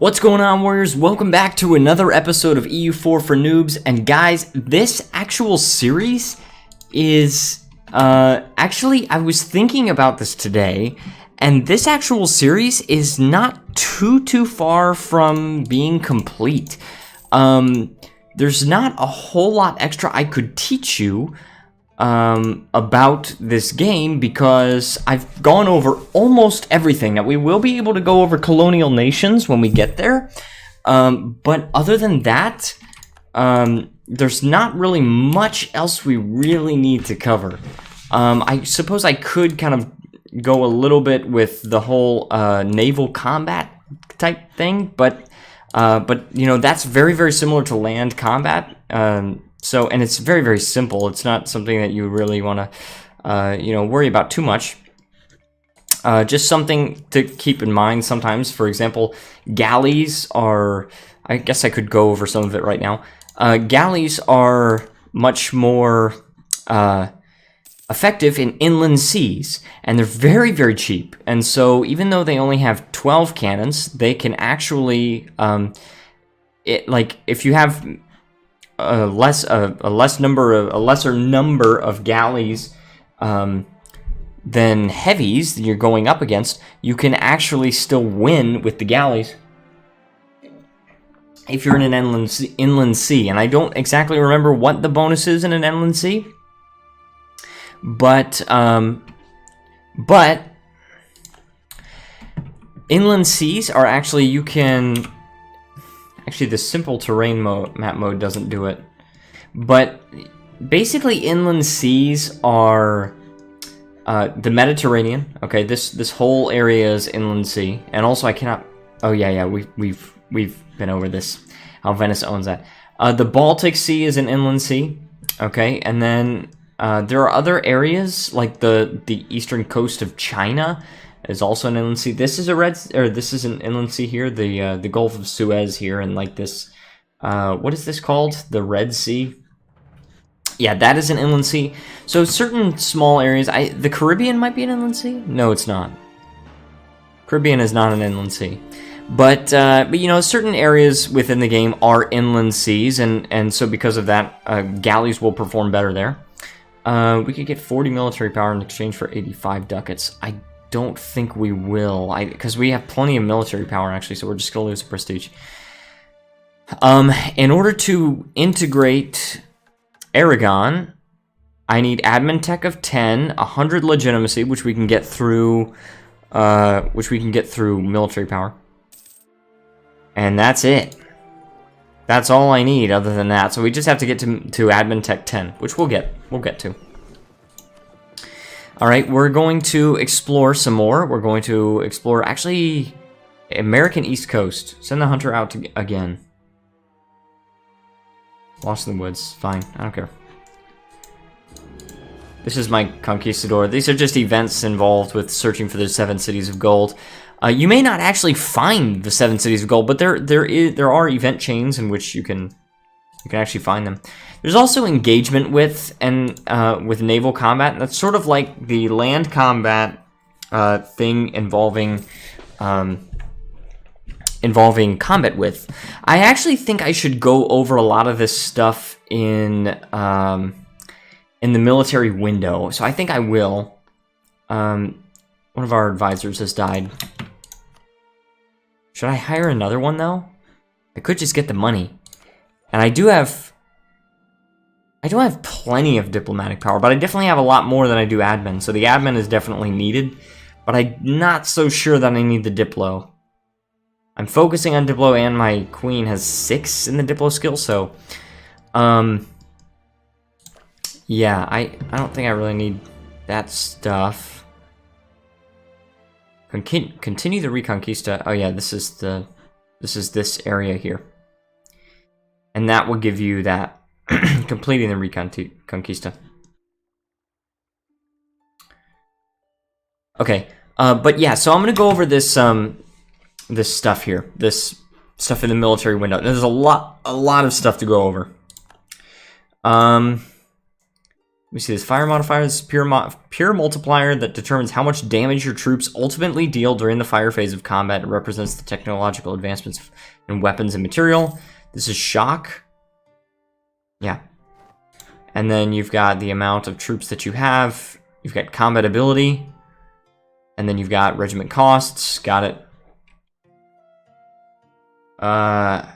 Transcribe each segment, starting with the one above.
What's going on, Warriors? Welcome back to another episode of EU4 for Noobs. And guys, this actual series is, actually, I was thinking about this today, and this actual series is not too far from being complete. There's not a whole lot extra I could teach you about this game because I've gone over almost everything. Now, we will be able to go over colonial nations when we get there, but other than that, there's not really much else we really need to cover. I suppose I could kind of go a little bit with the whole naval combat type thing, but you know, that's very similar to land combat. And it's very simple. It's not something that you really want to, you know, worry about too much. Just something to keep in mind sometimes. For example, galleys are, I guess I could go over some of it right now. Galleys are much more effective in inland seas, and they're very cheap. And so even though they only have 12 cannons, they can actually, like if you have a lesser number of galleys than heavies that you're going up against, you can actually still win with the galleys if you're in an inland sea. And I don't exactly remember what the bonus is in an inland sea, but inland seas are actually, you can. Actually, the simple terrain map mode doesn't do it. But basically, inland seas are the Mediterranean. Okay, this whole area is inland sea, and also I cannot. Oh yeah, we've been over this. How Venice owns that. The Baltic Sea is an inland sea. Okay, and then there are other areas like the eastern coast of China is also an inland sea. This is this is an inland sea here. The Gulf of Suez here, and like this, what is this called? The Red Sea. Yeah, that is an inland sea. So certain small areas. The Caribbean might be an inland sea. No, it's not. Caribbean is not an inland sea, but you know, certain areas within the game are inland seas, and so because of that, galleys will perform better there. We could get 40 military power in exchange for 85 ducats. I don't think we will, because we have plenty of military power actually, so we're just gonna lose prestige. In order to integrate Aragon, I need admin tech of 10, 100 legitimacy, which we can get through, military power, and that's it. That's all I need. Other than that, so we just have to get to admin tech 10, which we'll get to. Alright, we're going to explore some more. We're going to explore, actually, American East Coast. Send the hunter out again. Lost in the woods. Fine, I don't care. This is my conquistador. These are just events involved with searching for the 7 cities of gold. You may not actually find the 7 cities of gold, but there are event chains in which you can actually find them. There's also engagement with naval combat. And that's sort of like the land combat thing involving combat with. I actually think I should go over a lot of this stuff in the military window. So I think I will. One of our advisors has died. Should I hire another one though? I could just get the money. And I do have plenty of diplomatic power, but I definitely have a lot more than I do admin. So the admin is definitely needed, but I'm not so sure that I need the diplo. I'm focusing on diplo, and my queen has 6 in the diplo skill, so yeah, I don't think I really need that stuff. Continue the Reconquista. Oh yeah, this is this area here. And that will give you that completing the Reconquista. Okay, but yeah, so I'm gonna go over this this stuff here, this stuff in the military window. There's a lot of stuff to go over. We see this fire modifier. This is pure multiplier that determines how much damage your troops ultimately deal during the fire phase of combat. It represents the technological advancements in weapons and material. This is shock. Yeah. And then you've got the amount of troops that you have. You've got combat ability. And then you've got regiment costs. Got it. Go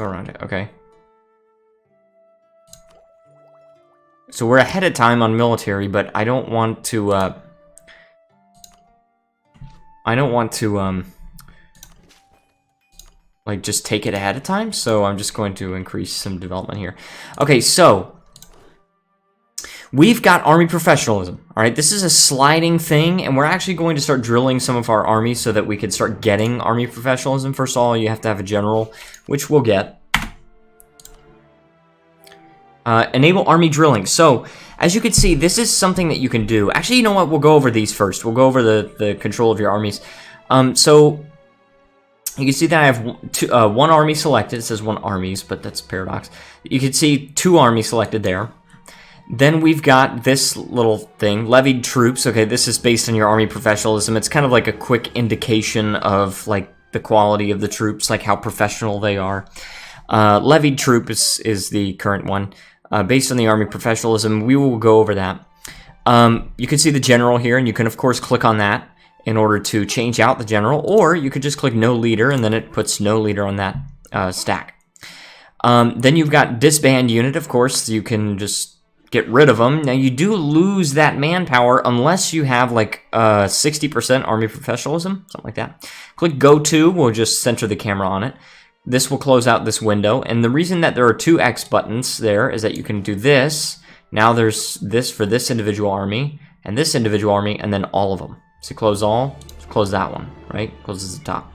around it. Okay. So we're ahead of time on military, but I don't want to, like, just take it ahead of time, so I'm just going to increase some development here. Okay, so, we've got army professionalism, alright? This is a sliding thing, and we're actually going to start drilling some of our armies so that we can start getting army professionalism. First of all, you have to have a general, which we'll get. Enable army drilling. So, as you can see, this is something that you can do. Actually, you know what? We'll go over these first. We'll go over the control of your armies. So, you can see that I have one army selected. It says one armies, but that's a paradox. You can see 2 armies selected there. Then we've got this little thing, levied troops. Okay, this is based on your army professionalism. It's kind of like a quick indication of, like, the quality of the troops, like how professional they are. Levied troop is the current one. Based on the army professionalism, we will go over that. You can see the general here, and you can, of course, click on that in order to change out the general, or you could just click no leader, and then it puts no leader on that stack. Then you've got disband unit, of course. You can just get rid of them. Now, you do lose that manpower unless you have, like, 60% army professionalism, something like that. Click go to, we'll just center the camera on it. This will close out this window, and the reason that there are 2 X buttons there is that you can do this. Now there's this for this individual army, and this individual army, and then all of them. So close all, close that one, right? Closes the top.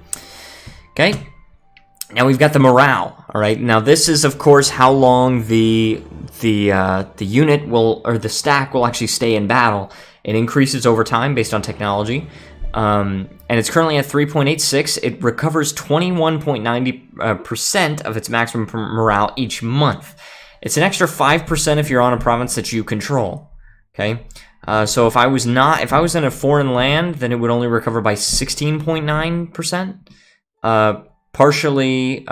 Okay, now we've got the morale, all right? Now this is, of course, how long the unit will, or the stack will actually stay in battle. It increases over time based on technology. And it's currently at 3.86. It recovers 21.90% of its maximum morale each month. It's an extra 5% if you're on a province that you control. Okay, so if I was in a foreign land, then it would only recover by 16.9%. Partially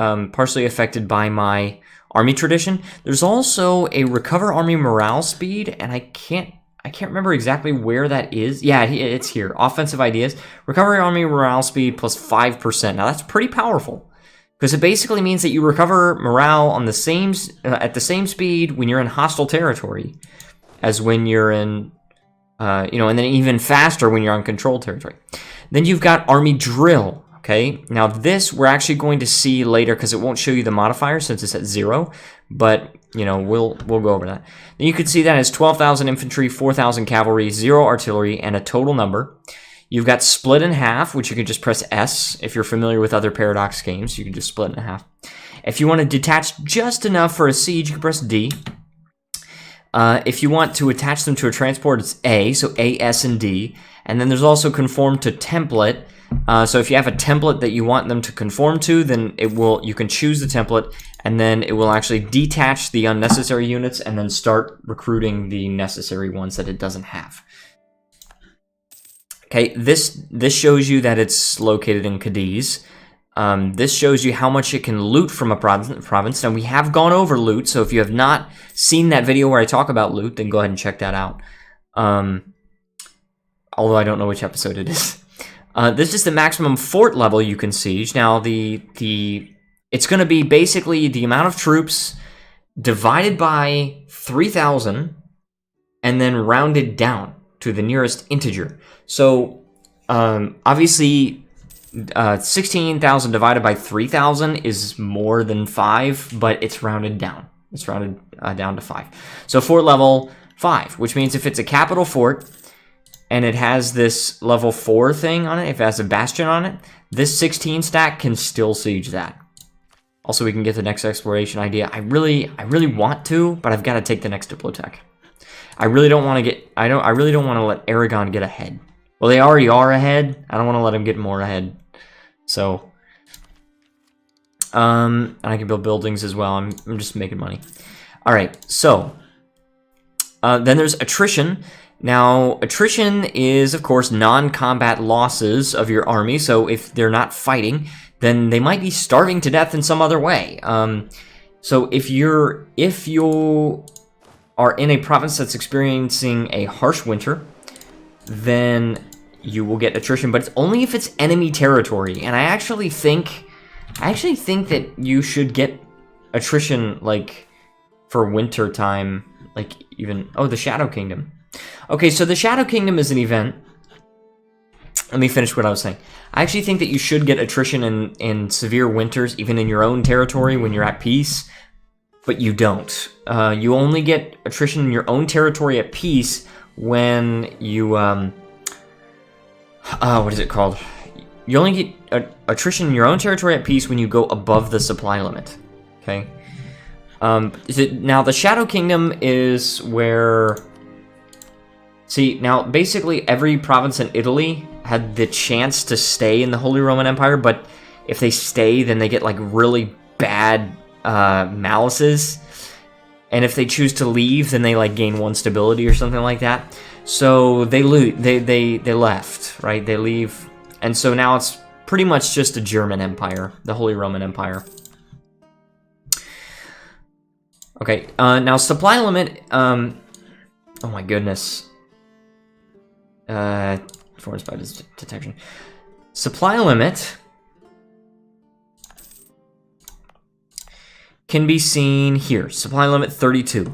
affected by my army tradition. There's also a recover army morale speed, and I can't remember exactly where that is. Yeah, it's here. Offensive ideas. Recover army morale speed plus 5%. Now, that's pretty powerful, because it basically means that you recover morale on the same at the same speed when you're in hostile territory as when you're in, and then even faster when you're on controlled territory. Then you've got army drill. Okay, now this we're actually going to see later because it won't show you the modifier since it's at 0, but we'll go over that. Then you can see that it's 12,000 infantry, 4,000 cavalry, 0 artillery, and a total number. You've got split in half, which you can just press S. If you're familiar with other Paradox games, you can just split in half. If you want to detach just enough for a siege, you can press D. If you want to attach them to a transport, it's A, so A, S, and D. And then there's also conform to template. So if you have a template that you want them to conform to, then you can choose the template, and then it will actually detach the unnecessary units and then start recruiting the necessary ones that it doesn't have. Okay, this shows you that it's located in Cadiz. This shows you how much it can loot from a province. Now, we have gone over loot, so if you have not seen that video where I talk about loot, then go ahead and check that out. Although I don't know which episode it is. This is the maximum fort level you can siege. Now, it's going to be basically the amount of troops divided by 3,000 and then rounded down to the nearest integer. So, obviously, 16,000 divided by 3,000 is more than 5, but it's rounded down. It's rounded down to 5. So, fort level 5, which means if it's a capital fort, and it has this level 4 thing on it, if it has a bastion on it, this 16 stack can still siege that. Also, we can get the next exploration idea. I really want to, but I've got to take the next Diplotech. I really don't want to let Aragon get ahead. Well, they already are ahead. I don't want to let them get more ahead. So, and I can build buildings as well. I'm just making money. All right, so Then there's attrition. Now, attrition is, of course, non-combat losses of your army. So if they're not fighting, then they might be starving to death in some other way. So if you are in a province that's experiencing a harsh winter, then you will get attrition, but it's only if it's enemy territory. And I actually think that you should get attrition like for winter time, like even the Shadow Kingdom. Okay, so the Shadow Kingdom is an event. Let me finish what I was saying. I actually think that you should get attrition in severe winters, even in your own territory when you're at peace, but you don't. You only get attrition in your own territory at peace when you, what is it called? You only get attrition in your own territory at peace when you go above the supply limit, okay? Now, the Shadow Kingdom is where... See, now, basically, every province in Italy had the chance to stay in the Holy Roman Empire, but if they stay, then they get, like, really bad malices. And if they choose to leave, then they, like, gain 1 stability or something like that. So they left, right? They leave. And so now it's pretty much just a German Empire, the Holy Roman Empire. Okay, now supply limit, oh my goodness. Foreign spy detection. Supply limit can be seen here. Supply limit 32.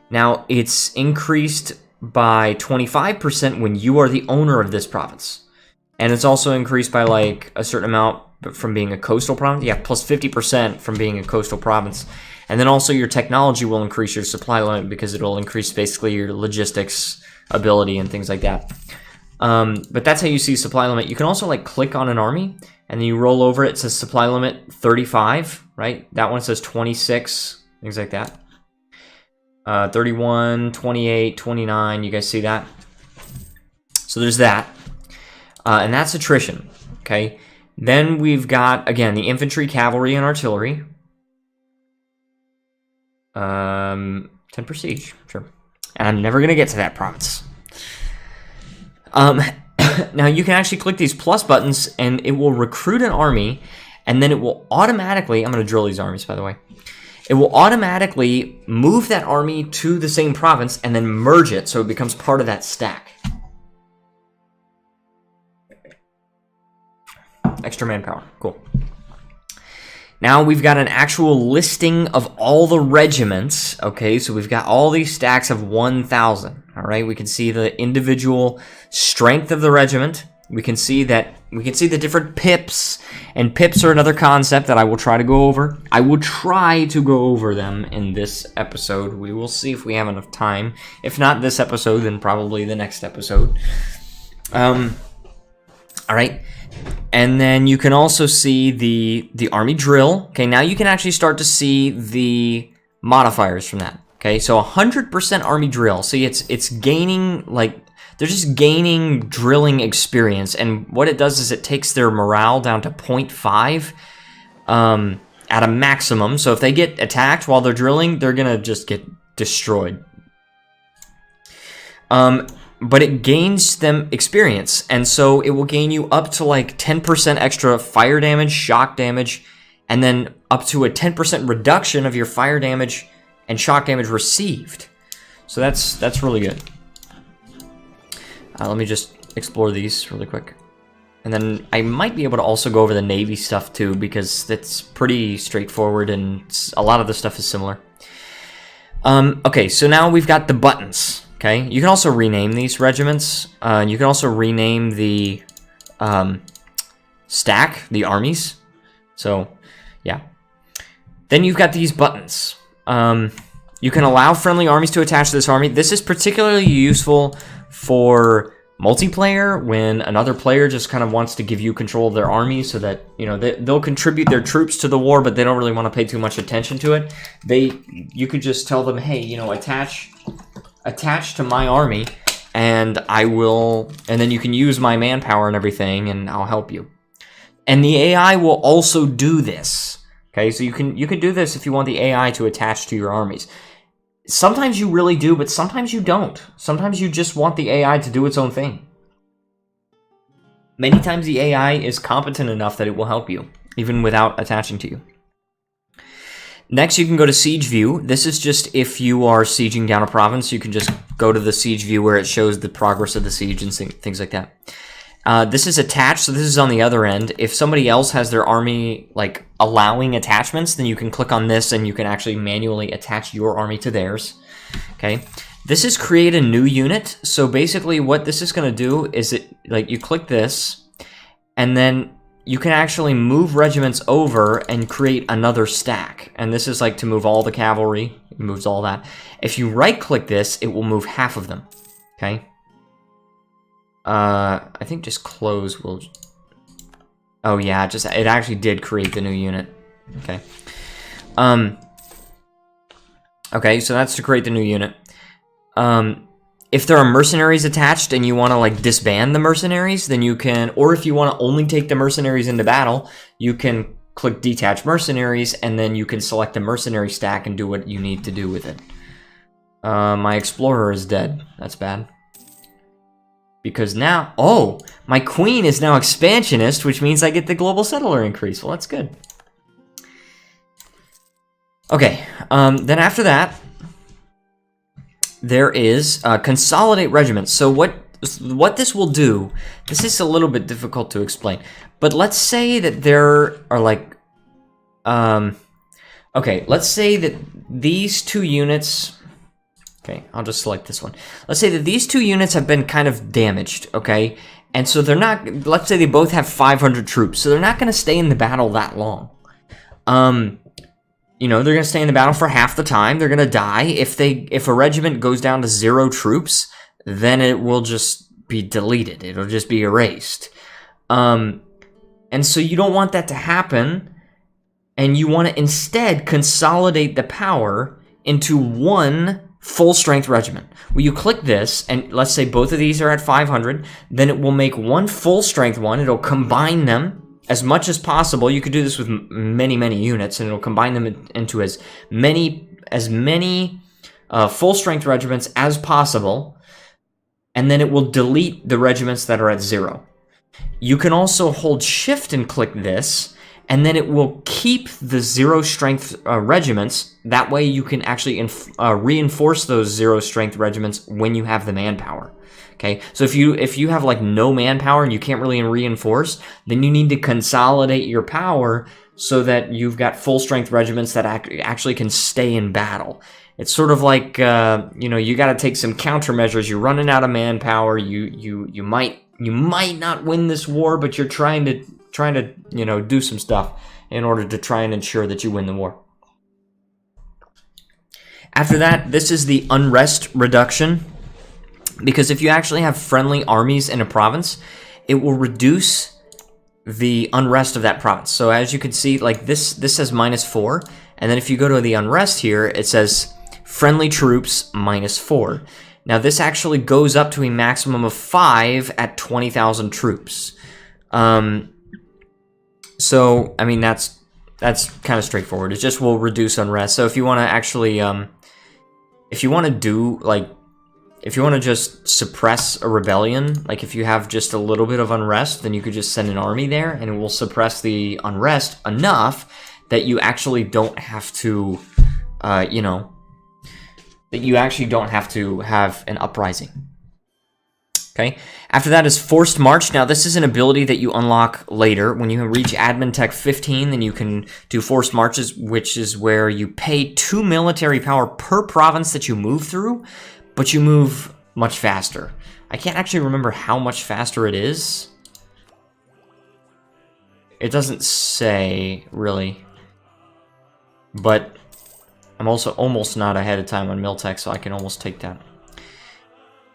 Now, it's increased by 25% when you are the owner of this province. And it's also increased by, like, a certain amount from being a coastal province. Yeah, plus 50% from being a coastal province. And then also your technology will increase your supply limit because it'll increase basically your logistics ability and things like that. But that's how you see supply limit. You can also like click on an army and then you roll over, it says supply limit 35, right? That one says 26, things like that. 31, 28, 29, you guys see that? So there's that. And that's attrition, okay? Then we've got, again, the infantry, cavalry, and artillery. 10 prestige, sure. And I'm never going to get to that province. Now, you can actually click these plus buttons, and it will recruit an army, and then it will automatically... I'm going to drill these armies, by the way. It will automatically move that army to the same province, and then merge it, so it becomes part of that stack. Extra manpower, cool. Now we've got an actual listing of all the regiments, okay? So we've got all these stacks of 1,000, all right? We can see the individual strength of the regiment. We can see the different pips, and pips are another concept that I will try to go over. I will try to go over them in this episode. We will see if we have enough time. If not this episode, then probably the next episode. All right. And then you can also see the army drill. Okay, now you can actually start to see the modifiers from that. Okay, so 100% army drill. See, it's gaining, like, they're just gaining drilling experience. And what it does is it takes their morale down to 0.5 at a maximum. So if they get attacked while they're drilling, they're going to just get destroyed. But it gains them experience, and so it will gain you up to like 10% extra fire damage, shock damage, and then up to a 10% reduction of your fire damage and shock damage received. So that's really good. Let me just explore these really quick. And then I might be able to also go over the Navy stuff too, because that's pretty straightforward and a lot of the stuff is similar. Okay, so now we've got the buttons. Okay, you can also rename these regiments. You can also rename the stack, the armies. So, yeah. Then you've got these buttons. You can allow friendly armies to attach to this army. This is particularly useful for multiplayer when another player just kind of wants to give you control of their army so that, you know, they'll contribute their troops to the war, but they don't really want to pay too much attention to it. You could just tell them, hey, you know, attach to my army, and then you can use my manpower and everything, and I'll help you. And the AI will also do this. Okay, so you can do this if you want the AI to attach to your armies. Sometimes you really do, but sometimes you don't. Sometimes you just want the AI to do its own thing. Many times the AI is competent enough that it will help you, even without attaching to you. Next, you can go to Siege View. This is just if you are sieging down a province, you can just go to the Siege View where it shows the progress of the siege and things like that. This is attached, so this is on the other end. If somebody else has their army, like, allowing attachments, then you can click on this and you can actually manually attach your army to theirs. Okay. This is create a new unit. So basically what this is going to do is you click this, and then you can actually move regiments over and create another stack. And this is like to move all the cavalry. It moves all that. If you right-click this, it will move half of them. Okay. I think just close will... Oh yeah, it actually did create the new unit. Okay. Okay, so that's to create the new unit. If there are mercenaries attached and you want to like disband the mercenaries, then you can, or if you want to only take the mercenaries into battle, you can click detach mercenaries and then you can select a mercenary stack and do what you need to do with it. My explorer is dead. That's bad. Because now, oh, my queen is now expansionist, which means I get the global settler increase. Well, that's good. Okay, then after that, there is consolidate regiments. So what this will do, this is a little bit difficult to explain, but let's say that there are like, okay, let's say that these two units, okay, I'll just select this one. Let's say that these two units have been kind of damaged, okay? And so they're not, let's say they both have 500 troops, so they're not going to stay in the battle that long. You know, they're going to stay in the battle for half the time. They're going to die. If a regiment goes down to 0 troops, then it will just be deleted. It'll just be erased. And so you don't want that to happen, and you want to instead consolidate the power into one full-strength regiment. Well, you click this, and let's say both of these are at 500, then it will make one full-strength one. It'll combine them as much as possible. You could do this with many, many units, and it'll combine them into as many full-strength regiments as possible, and then it will delete the regiments that are at 0. You can also hold Shift and click this, and then it will keep the 0-strength regiments. That way you can actually reinforce those 0-strength regiments when you have the manpower. Okay, so if you have like no manpower and you can't really reinforce, then you need to consolidate your power so that you've got full-strength regiments that actually can stay in battle. It's sort of like you know, you got to take some countermeasures. You're running out of manpower. You might not win this war, but you're trying to you know, do some stuff in order to try and ensure that you win the war. After that, this is the unrest reduction. Because if you actually have friendly armies in a province, it will reduce the unrest of that province. So as you can see, like this says -4, and then if you go to the unrest here, it says friendly troops -4. Now this actually goes up to a maximum of 5 at 20,000 troops. So I mean that's kind of straightforward. It just will reduce unrest. So if you want to actually, if you want to do like, if you want to just suppress a rebellion, like if you have just a little bit of unrest, then you could just send an army there and it will suppress the unrest enough that you actually don't have to, you know, that you actually don't have to have an uprising. Okay. After that is Forced March. Now this is an ability that you unlock later. When you reach Admin Tech 15, then you can do Forced Marches, which is where you pay 2 military power per province that you move through, but you move much faster. I can't actually remember how much faster it is. It doesn't say, really. But I'm also almost not ahead of time on Miltech, so I can almost take that.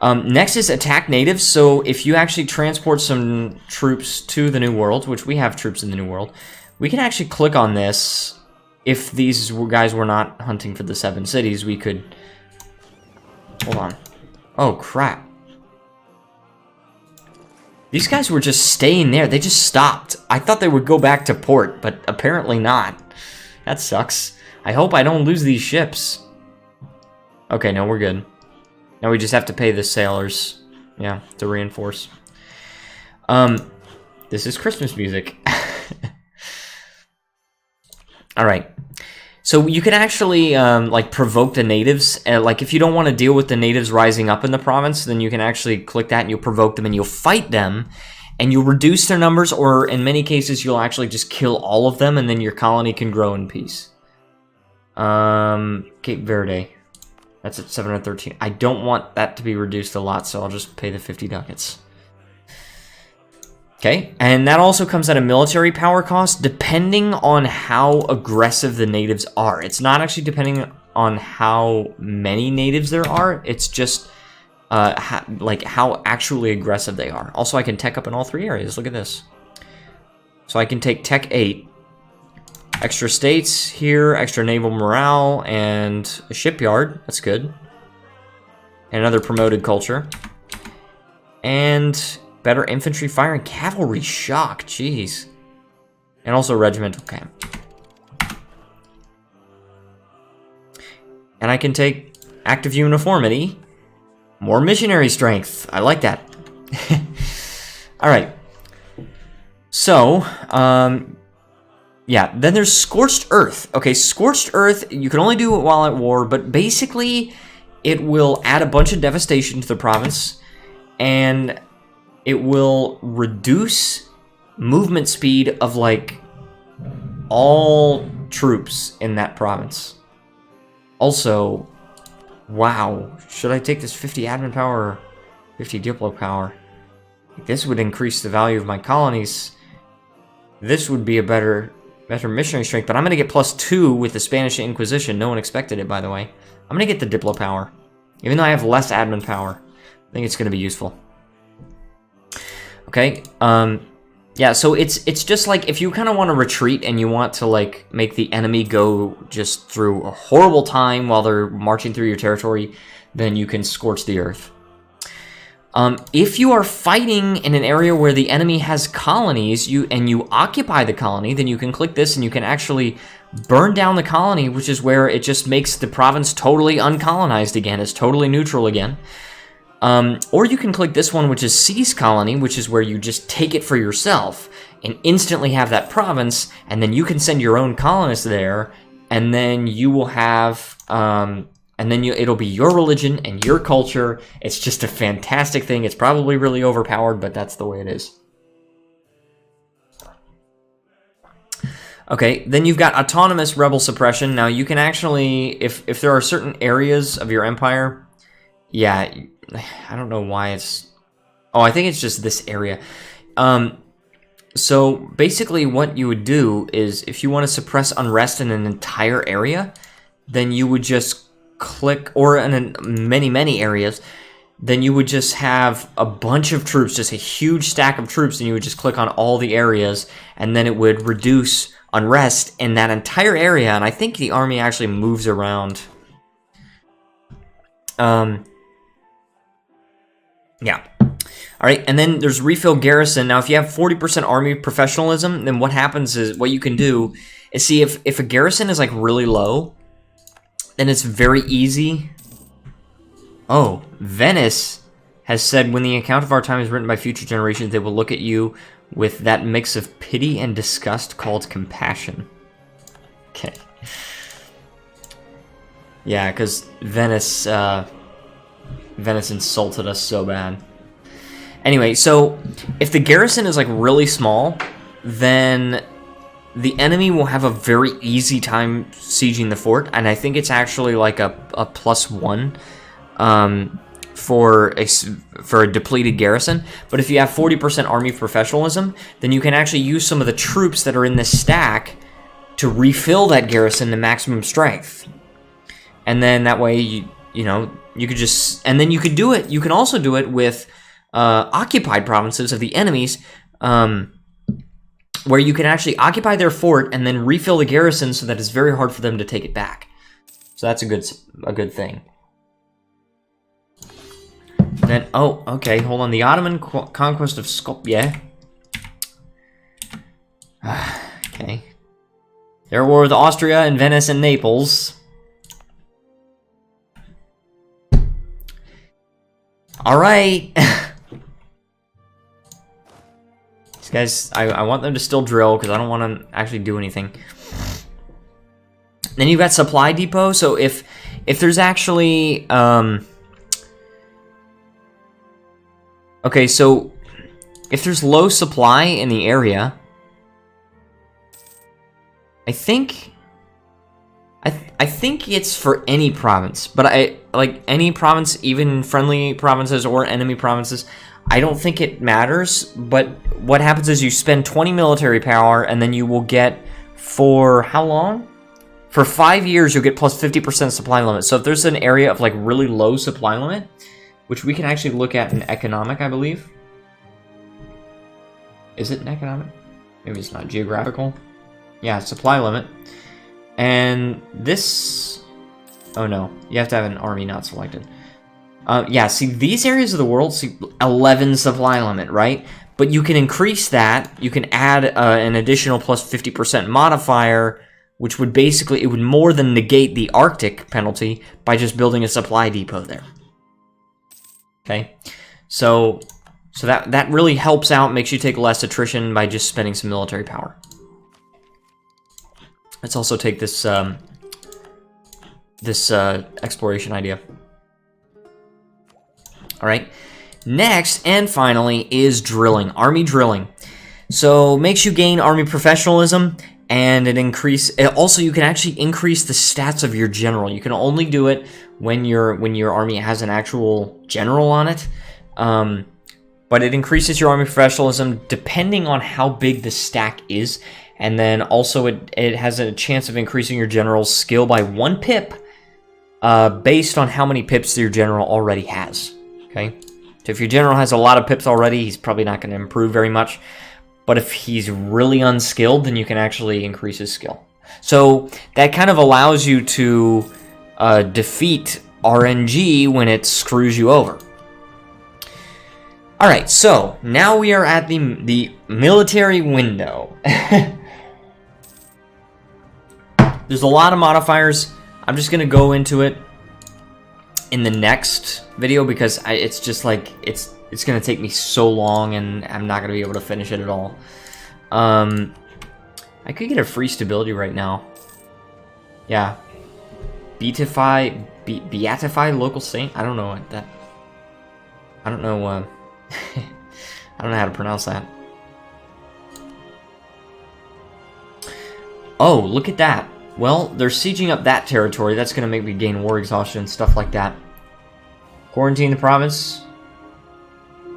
Next is Attack Natives. So if you actually transport some troops to the New World, which we have troops in the New World, we can actually click on this. If these guys were not hunting for the 7 cities, we could... Hold on. Oh, crap. These guys were just staying there. They just stopped. I thought they would go back to port, but apparently not. That sucks. I hope I don't lose these ships. Okay, no, we're good. Now we just have to pay the sailors. Yeah, to reinforce. This is Christmas music. Alright. So you can actually, like, provoke the natives. Like, if you don't want to deal with the natives rising up in the province, then you can actually click that and you'll provoke them and you'll fight them. And you'll reduce their numbers, or in many cases, you'll actually just kill all of them and then your colony can grow in peace. Cape Verde. That's at 713. I don't want that to be reduced a lot, so I'll just pay the 50 ducats. Okay, and that also comes at a military power cost, depending on how aggressive the natives are. It's not actually depending on how many natives there are, it's just like how actually aggressive they are. Also, I can tech up in all 3 areas, look at this. So I can take tech 8, extra states here, extra naval morale, and a shipyard, that's good. And another promoted culture. And better infantry fire and cavalry shock, jeez. And also regimental camp. And I can take active uniformity, more missionary strength. I like that. Alright. So, yeah, then there's Scorched Earth. Okay, Scorched Earth, you can only do it while at war, but basically it will add a bunch of devastation to the province, and it will reduce movement speed of, like, all troops in that province. Also, wow, should I take this 50 admin power or 50 diplo power? This would increase the value of my colonies. This would be a better missionary strength, but I'm going to get +2 with the Spanish Inquisition. No one expected it, by the way. I'm going to get the diplo power. Even though I have less admin power, I think it's going to be useful. Okay, yeah, so it's just like, if you kind of want to retreat and you want to, like, make the enemy go just through a horrible time while they're marching through your territory, then you can Scorch the Earth. If you are fighting in an area where the enemy has colonies, and you occupy the colony, then you can click this and you can actually burn down the colony, which is where it just makes the province totally uncolonized again. It's totally neutral again. Or you can click this one, which is Seize Colony, which is where you just take it for yourself and instantly have that province, and then you can send your own colonists there, and then you will have, and then it'll be your religion and your culture. It's just a fantastic thing. It's probably really overpowered, but that's the way it is. Okay, then you've got Autonomous Rebel Suppression. Now, you can actually, if there are certain areas of your empire, yeah, I don't know why it's... Oh, I think it's just this area. So basically what you would do is, if you want to suppress unrest in an entire area, then you would just click, or in many areas, then you would just have a bunch of troops, just a huge stack of troops, and you would just click on all the areas, and then it would reduce unrest in that entire area. And I think the army actually moves around. Yeah. Alright, and then there's Refill Garrison. Now, if you have 40% army professionalism, then what happens is, what you can do is, see, if a garrison is, like, really low, then it's very easy. Oh, Venice has said, when the account of our time is written by future generations, they will look at you with that mix of pity and disgust called compassion. Okay. Yeah, because Venice insulted us so bad. Anyway, so if the garrison is, like, really small, then the enemy will have a very easy time sieging the fort, and I think it's actually like a +1 for a depleted garrison. But if you have 40% army professionalism, then you can actually use some of the troops that are in this stack to refill that garrison to maximum strength. And then that way, you know, you could just... And then you could do it... You can also do it with occupied provinces of the enemies, where you can actually occupy their fort and then refill the garrison so that it's very hard for them to take it back. So that's a good thing. Then, oh, okay, hold on. The Ottoman conquest of Skopje. Okay. They're at war with Austria and Venice and Naples. Alright. These guys, I want them to still drill, because I don't want to actually do anything. Then you've got supply depot, so if there's actually... okay, so if there's low supply in the area... I think it's for any province, but like any province, even friendly provinces or enemy provinces, I don't think it matters. But what happens is you spend 20 military power, and then you will get, for how long? For 5 years, you'll get plus 50% supply limit. So if there's an area of like really low supply limit, which we can actually look at in economic, I believe. Is it in economic? Maybe it's not geographical. Yeah, supply limit. And this... oh no, you have to have an army not selected. Yeah, see, these areas of the world, see, 11 supply limit, right? But you can increase that. You can add an additional plus 50% modifier, which would basically, it would more than negate the Arctic penalty by just building a supply depot there. Okay, so that really helps out, makes you take less attrition by just spending some military power. Let's also take this exploration idea. All right. Next and finally is drilling, army drilling. So makes you gain army professionalism, and also you can actually increase the stats of your general. You can only do it when your army has an actual general on it. But it increases your army professionalism depending on how big the stack is. And then also it has a chance of increasing your general's skill by 1 pip based on how many pips your general already has. Okay? So if your general has a lot of pips already, he's probably not going to improve very much. But if he's really unskilled, then you can actually increase his skill. So that kind of allows you to defeat RNG when it screws you over. Alright, so now we are at the military window. There's a lot of modifiers. I'm just going to go into it in the next video because it's just like, it's going to take me so long and I'm not going to be able to finish it at all. I could get a free stability right now. Yeah. Beatify local saint? I don't know what that... I don't know, I don't know how to pronounce that. Oh, look at that. Well, they're sieging up that territory. That's going to make me gain war exhaustion and stuff like that. Quarantine the province.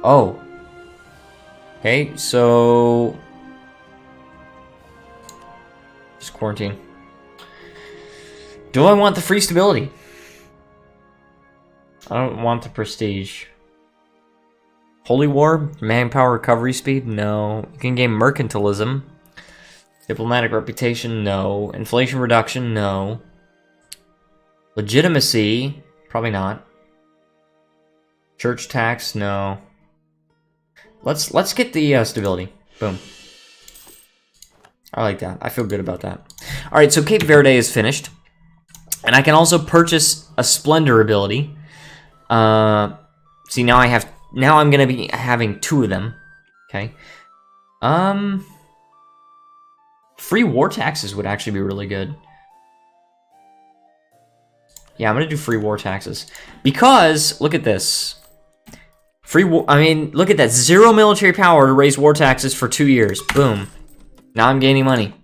Oh. Okay, so... just quarantine. Do I want the free stability? I don't want the prestige. Holy War? Manpower recovery speed? No. You can gain mercantilism. Diplomatic reputation? No. Inflation reduction? No. Legitimacy? Probably not. Church tax? No. Let's get the stability. Boom. I like that. I feel good about that. Alright, so Cape Verde is finished. And I can also purchase a Splendor ability. See, now I'm going to be having 2 of them. Okay. Free war taxes would actually be really good. Yeah, I'm going to do free war taxes. Because, look at this. Look at that. 0 military power to raise war taxes for 2 years. Boom. Now I'm gaining money.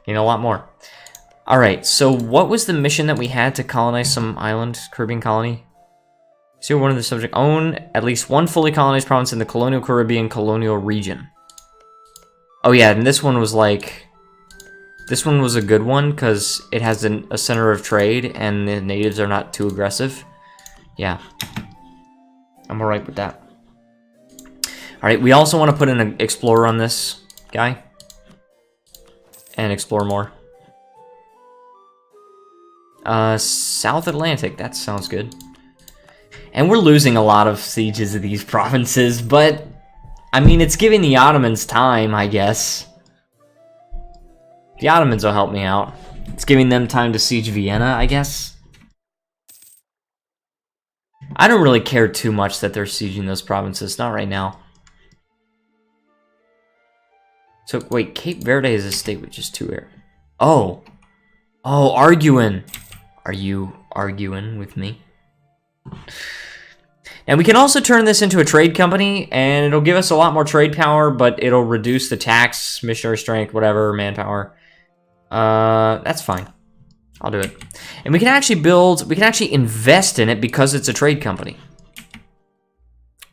A lot more. Alright, so what was the mission that we had to colonize some island, Caribbean colony? See, one of the subject, own at least 1 fully colonized province in the colonial Caribbean colonial region. Oh yeah, and this one was like... this one was a good one, because it has a center of trade, and the natives are not too aggressive. Yeah. I'm alright with that. Alright, we also want to put in an explorer on this guy. And explore more. South Atlantic, that sounds good. And we're losing a lot of sieges of these provinces, but... I mean, it's giving the Ottomans time, I guess. The Ottomans will help me out. It's giving them time to siege Vienna, I guess. I don't really care too much that they're sieging those provinces. Not right now. So, wait, Cape Verde is a state with just 2 air. Oh. Oh, arguing. Are you arguing with me? And we can also turn this into a trade company, and it'll give us a lot more trade power, but it'll reduce the tax, missionary strength, whatever, manpower. That's fine. I'll do it. And we can actually invest in it because it's a trade company.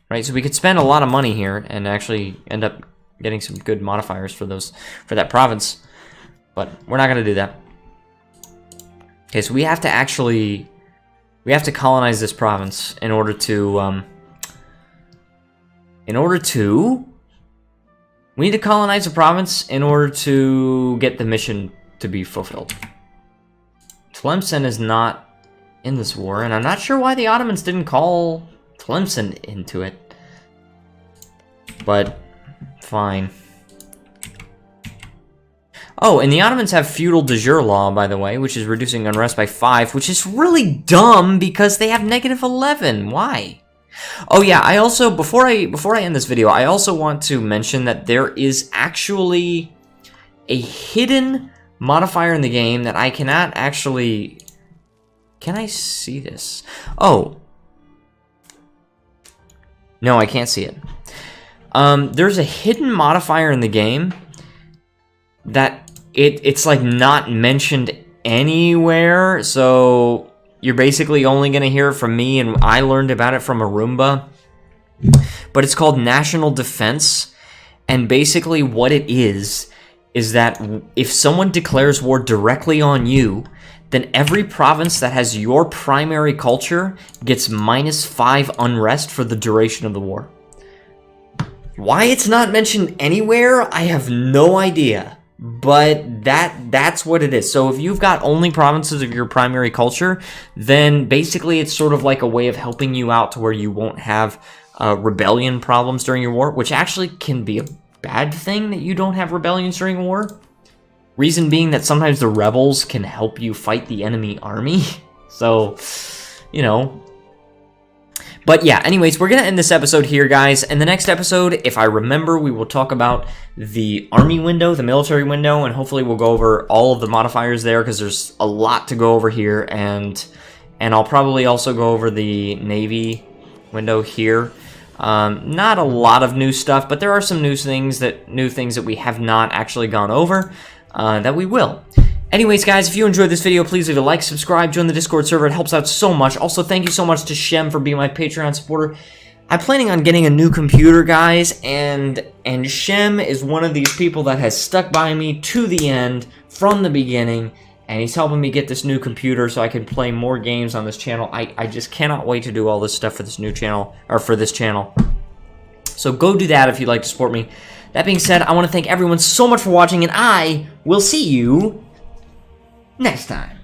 Right, so we could spend a lot of money here and actually end up getting some good modifiers for that province. But we're not going to do that. Okay, so we have to colonize this province in order to we need to colonize a province in order to get the mission to be fulfilled. Tlemcen is not in this war, and I'm not sure why the Ottomans didn't call Tlemcen into it. But fine. Oh, and the Ottomans have feudal de jure law, by the way, which is reducing unrest by 5, which is really dumb because they have -11. Why? Oh yeah, I also before I end this video, I also want to mention that there is actually a hidden modifier in the game that I cannot actually... Can I see this? Oh. No, I can't see it. There's a hidden modifier in the game that it's like not mentioned anywhere, so you're basically only going to hear it from me, and I learned about it from Arumba. But it's called National Defense, and basically what it is that if someone declares war directly on you, then every province that has your primary culture gets -5 unrest for the duration of the war. Why it's not mentioned anywhere, I have no idea. But that's what it is. So if you've got only provinces of your primary culture, then basically it's sort of like a way of helping you out to where you won't have rebellion problems during your war, which actually can be a bad thing that you don't have rebellions during a war. Reason being that sometimes the rebels can help you fight the enemy army. So, you know. But yeah, anyways, we're going to end this episode here, guys. In the next episode, if I remember, we will talk about the army window, the military window, and hopefully we'll go over all of the modifiers there because there's a lot to go over here. And I'll probably also go over the navy window here. Not a lot of new stuff, but there are some new things that we have not actually gone over that we will. Anyways, guys, if you enjoyed this video, please leave a like, subscribe, join the Discord server. It helps out so much. Also, thank you so much to Shem for being my Patreon supporter. I'm planning on getting a new computer, guys, and Shem is one of these people that has stuck by me to the end from the beginning, and he's helping me get this new computer so I can play more games on this channel. I just cannot wait to do all this stuff for this new channel, or for this channel. So go do that if you'd like to support me. That being said, I want to thank everyone so much for watching, and I will see you next time.